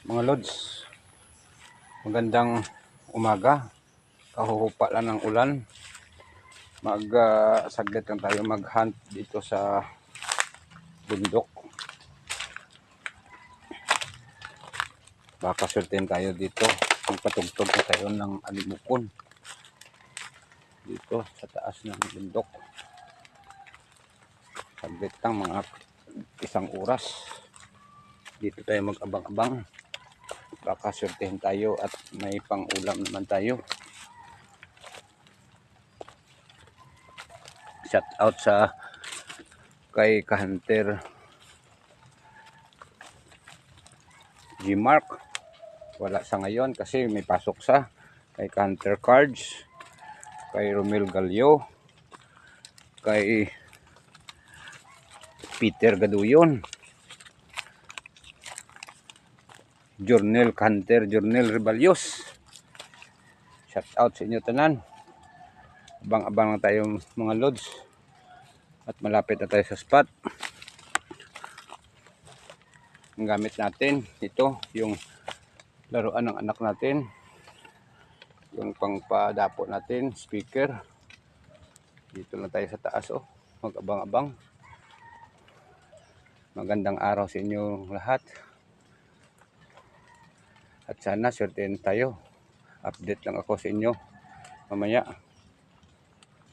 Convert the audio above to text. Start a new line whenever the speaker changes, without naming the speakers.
Mga lods, magandang umaga. Kahuhupa lang ng ulan. Saglit lang tayo mag-hunt dito sa bundok. Baka surtin tayo dito. Magpatugtog na tayo ng alimukon dito sa taas ng bundok. Saglit lang, mga isang oras. Dito tayo mag-abang-abang. Baka surtihin tayo at may pang-ulam naman tayo. Shout out sa kay Hunter G-Mark. Wala sa ngayon kasi may pasok sa kay Hunter Cards, kay Romel Galio, kay Peter Gaduyon, Journal Hunter, Journal Rebalios. Shout out sa inyo tanan. Abang-abang na tayo mga lods at malapit na tayo sa spot. Ang gamit natin ito yung laruan ng anak natin, yung pangpadapo natin, speaker. Dito na tayo sa taas, mag-abang-abang. Magandang araw sa inyo lahat at sana swertein tayo. Update lang ako sa inyo mamaya.